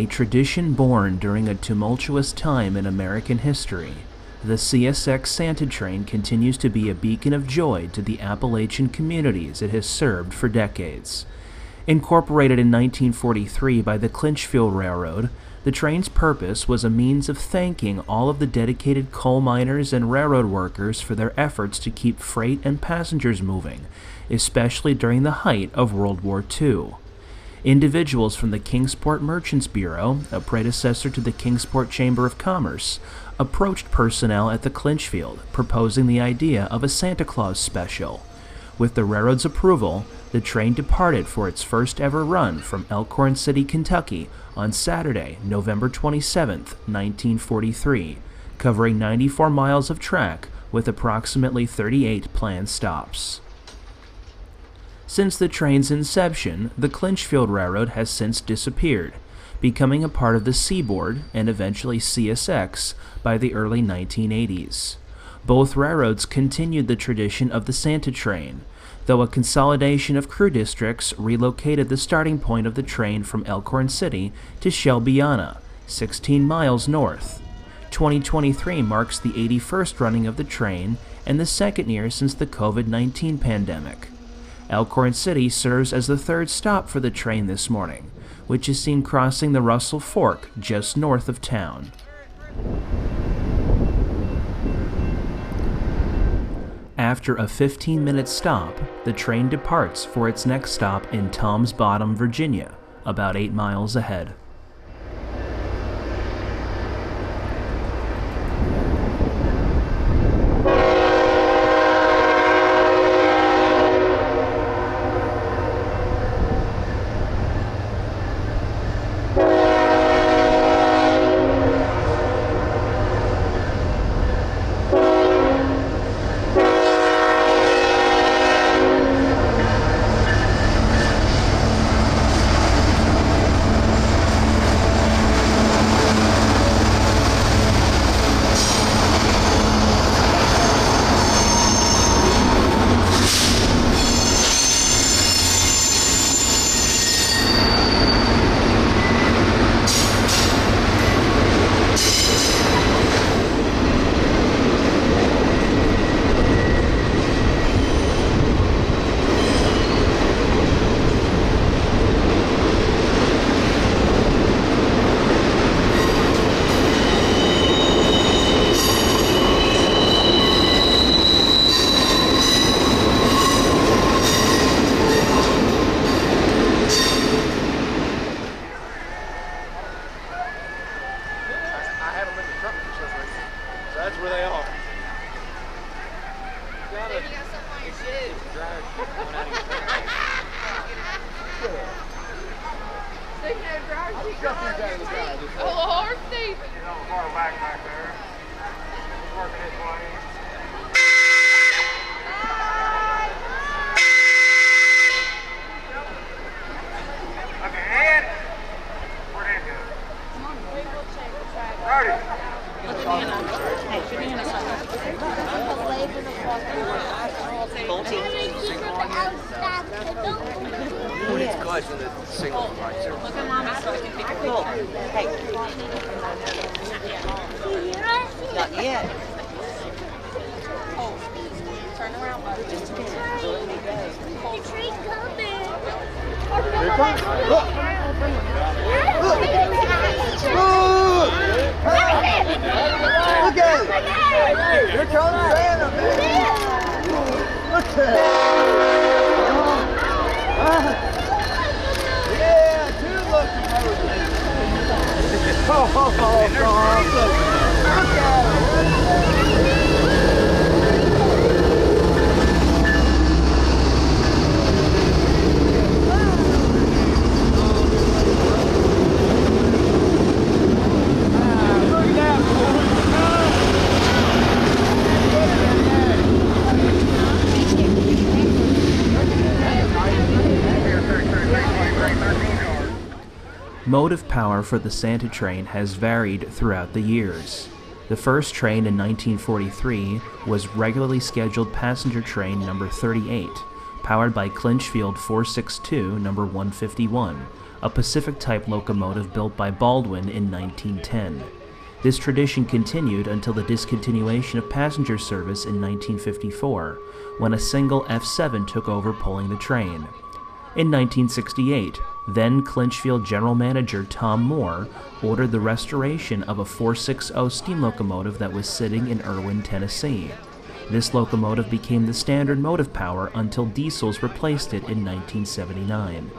A tradition born during a tumultuous time in American history, the CSX Santa Train continues to be a beacon of joy to the Appalachian communities it has served for decades. Incorporated in 1943 by the Clinchfield Railroad, the train's purpose was a means of thanking all of the dedicated coal miners and railroad workers for their efforts to keep freight and passengers moving, especially during the height of World War II. Individuals from the Kingsport Merchants Bureau, a predecessor to the Kingsport Chamber of Commerce, approached personnel at the Clinchfield, proposing the idea of a Santa Claus special. With the railroad's approval, the train departed for its first ever run from Elkhorn City, Kentucky on Saturday, November 27, 1943, covering 94 miles of track with approximately 38 planned stops. Since the train's inception, the Clinchfield Railroad has since disappeared, becoming a part of the Seaboard and eventually CSX by the early 1980s. Both railroads continued the tradition of the Santa Train, though a consolidation of crew districts relocated the starting point of the train from Elkhorn City to Shelbiana, 16 miles north. 2023 marks the 81st running of the train and the second year since the COVID-19 pandemic. Elkhorn City serves as the third stop for the train this morning, which is seen crossing the Russell Fork just north of town. After a 15-minute stop, the train departs for its next stop in Tom's Bottom, Virginia, about 8 miles ahead. Motive power for the Santa Train has varied throughout the years. The first train in 1943 was regularly scheduled passenger train number 38, powered by Clinchfield 462 number 151, a Pacific-type locomotive built by Baldwin in 1910. This tradition continued until the discontinuation of passenger service in 1954, when a single F7 took over pulling the train. In 1968, then Clinchfield General Manager Tom Moore ordered the restoration of a 460 steam locomotive that was sitting in Irwin, Tennessee. This locomotive became the standard motive power until diesels replaced it in 1979.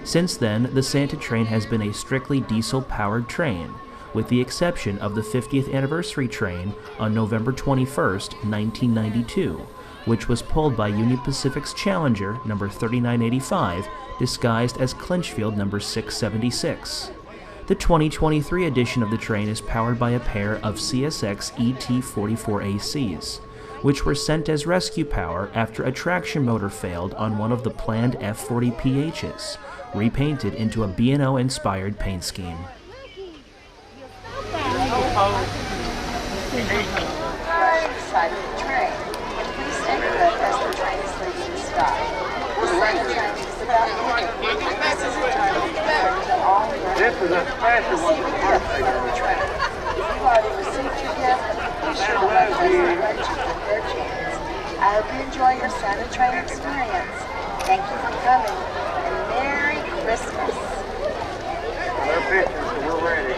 Since then, the Santa Train has been a strictly diesel-powered train, with the exception of the 50th anniversary train on November 21, 1992, which was pulled by Union Pacific's Challenger No. 3985, disguised as Clinchfield No. 676. The 2023 edition of the train is powered by a pair of CSX ET44ACs, which were sent as rescue power after a traction motor failed on one of the planned F40PHs, repainted into a B&O-inspired paint scheme. Side of the train. Please stay put as the train is leaving the stop. The Santa Train is about and this is the time to all This is a special one for birthday. the train. If you've already received your gift, be sure to let us arrange it with their chance. I hope you enjoy your Santa Train experience. Thank you for coming, and Merry Christmas. We're pictures, so we're ready.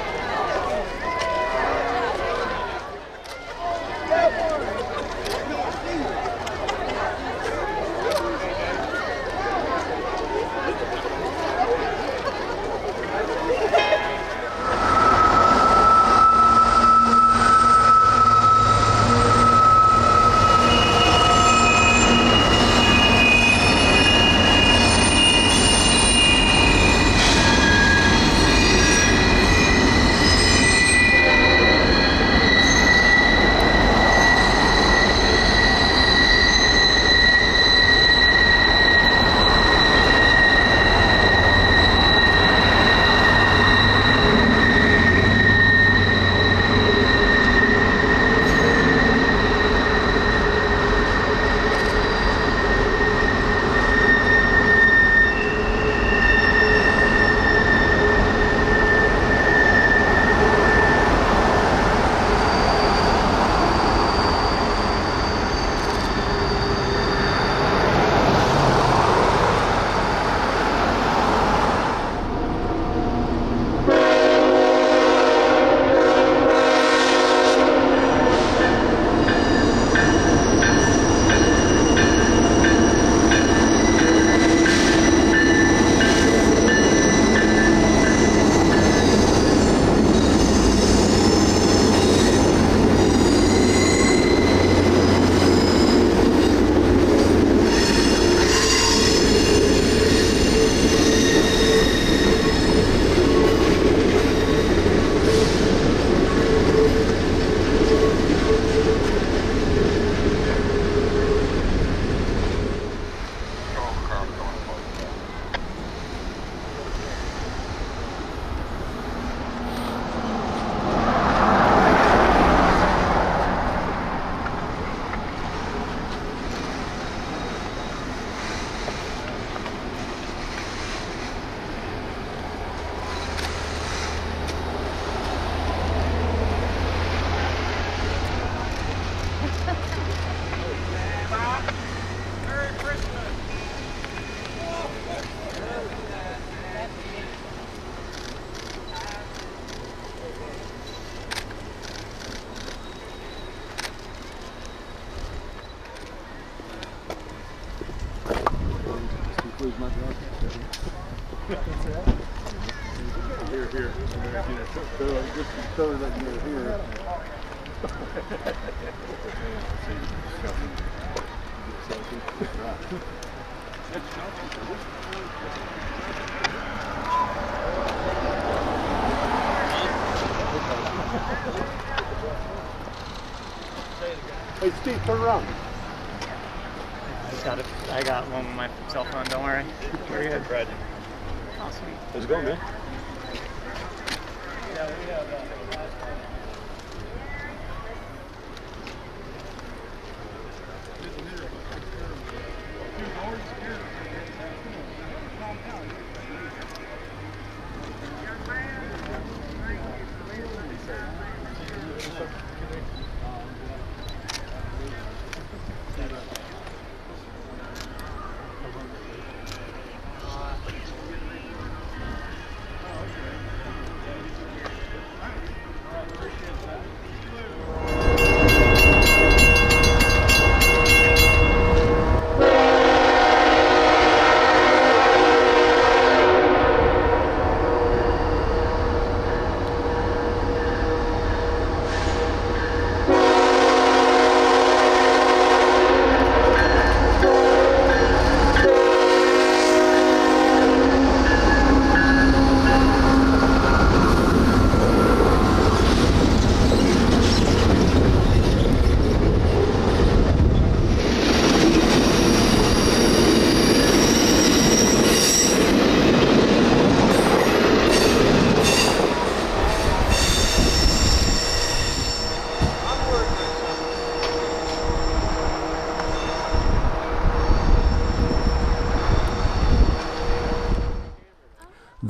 Hey Steve, turn around. I got one with my cell phone, don't worry. We're good. Brad. Awesome. How's it going, man? Yeah, we have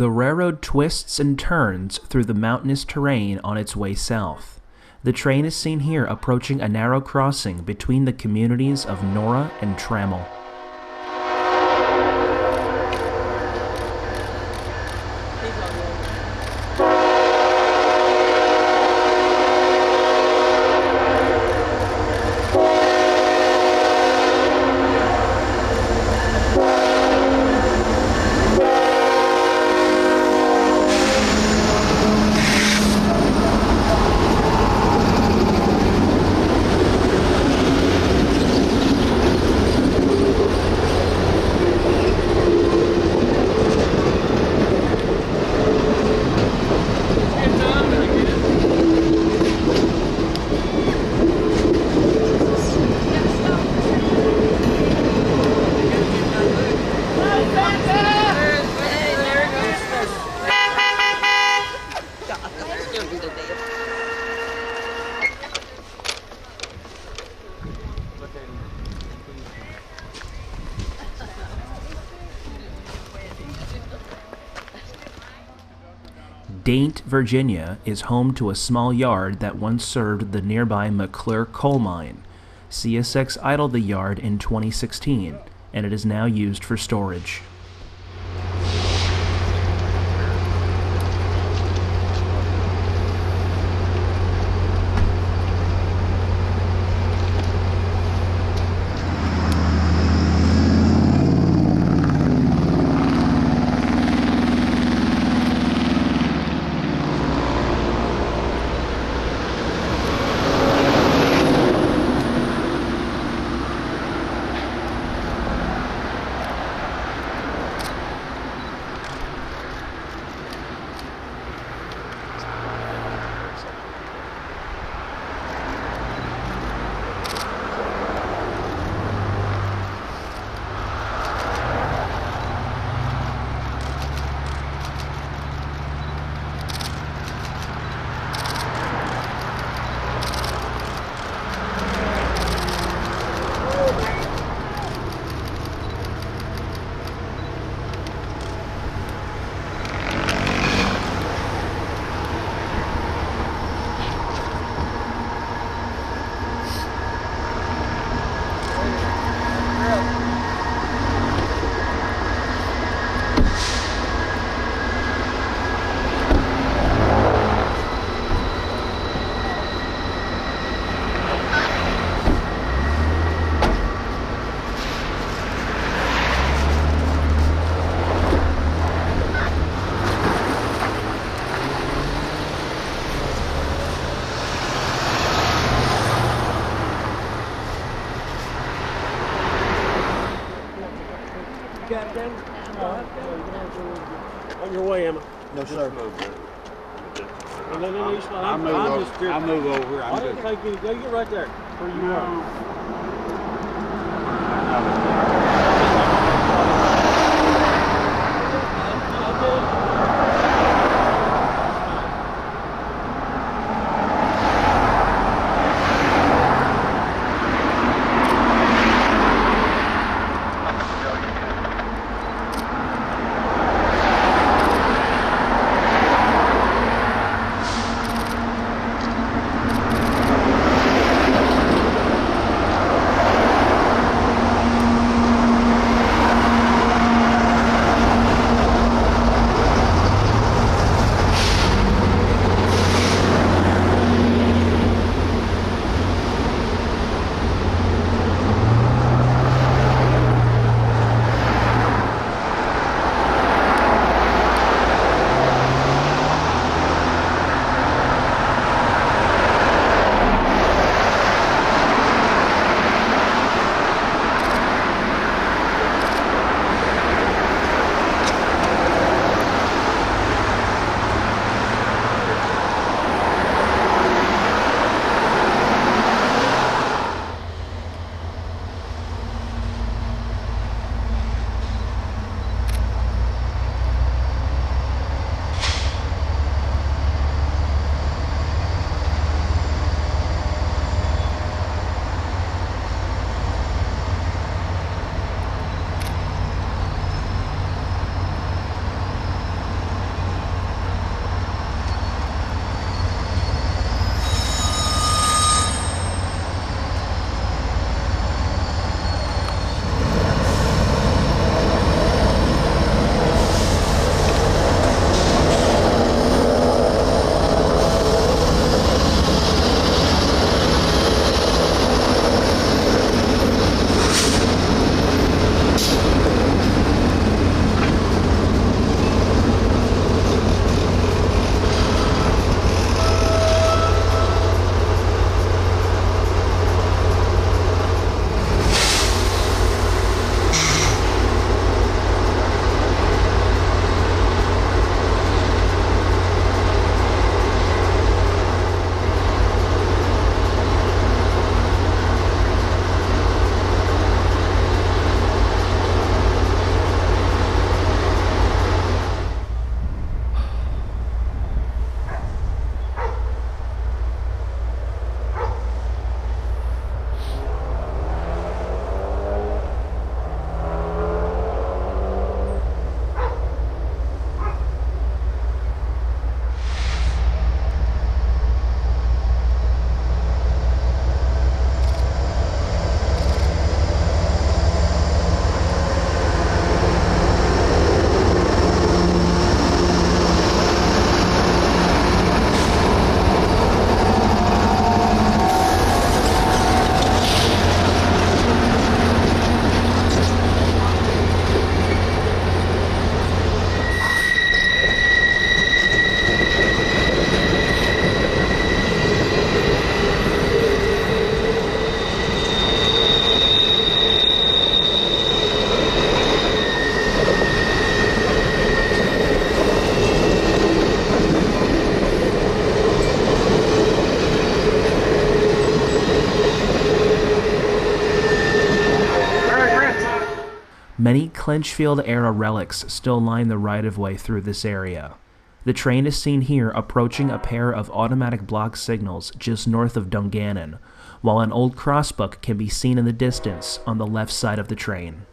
The railroad twists and turns through the mountainous terrain on its way south. The train is seen here approaching a narrow crossing between the communities of Nora and Trammell. Daint, Virginia is home to a small yard that once served the nearby McClure coal mine. CSX idled the yard in 2016, and it is now used for storage. On your way, Emma. No, sir. I'll move over. I didn't take any. Go get right there where you are. Many Clinchfield-era relics still line the right-of-way through this area. The train is seen here approaching a pair of automatic block signals just north of Dungannon, while an old crossbuck can be seen in the distance on the left side of the train.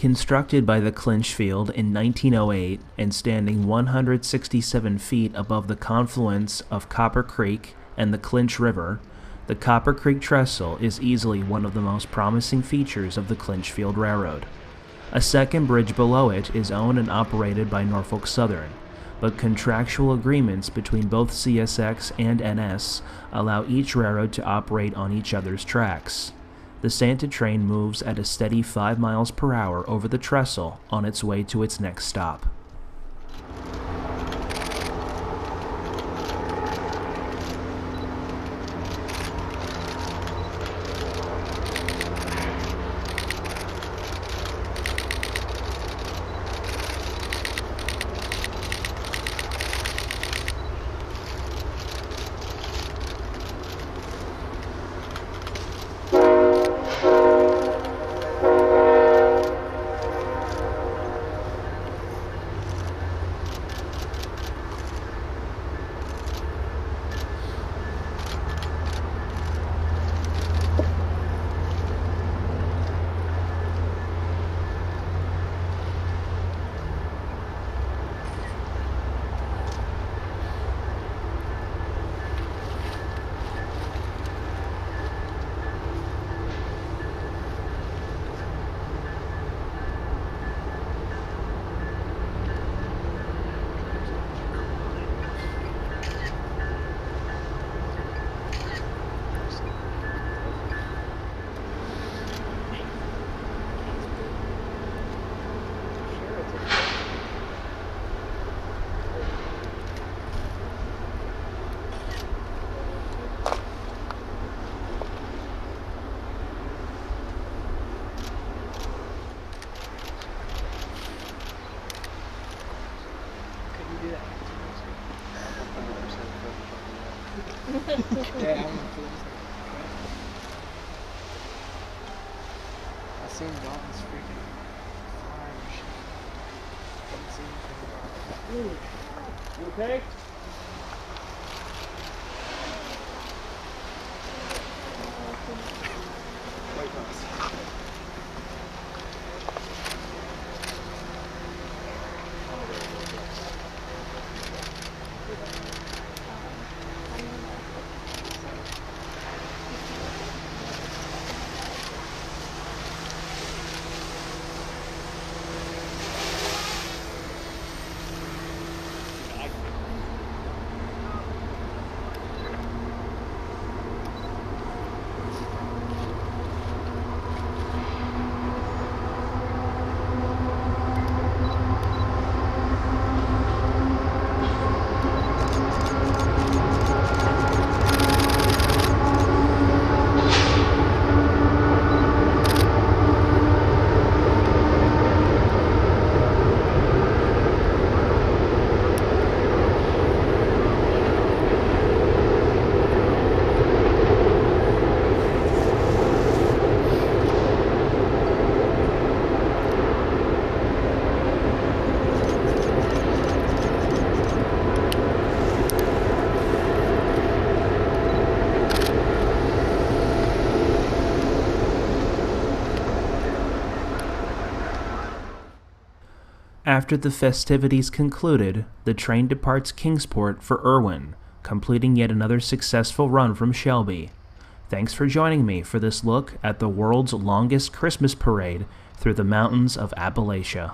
Constructed by the Clinchfield in 1908 and standing 167 feet above the confluence of Copper Creek and the Clinch River, the Copper Creek Trestle is easily one of the most promising features of the Clinchfield Railroad. A second bridge below it is owned and operated by Norfolk Southern, but contractual agreements between both CSX and NS allow each railroad to operate on each other's tracks. The Santa Train moves at a steady 5 miles per hour over the trestle on its way to its next stop. Yeah, I'm I seen Dalton's freaking flying machine. Didn't see anything about it. You okay? Wait, no. After the festivities concluded, the train departs Kingsport for Irwin, completing yet another successful run from Shelby. Thanks for joining me for this look at the world's longest Christmas parade through the mountains of Appalachia.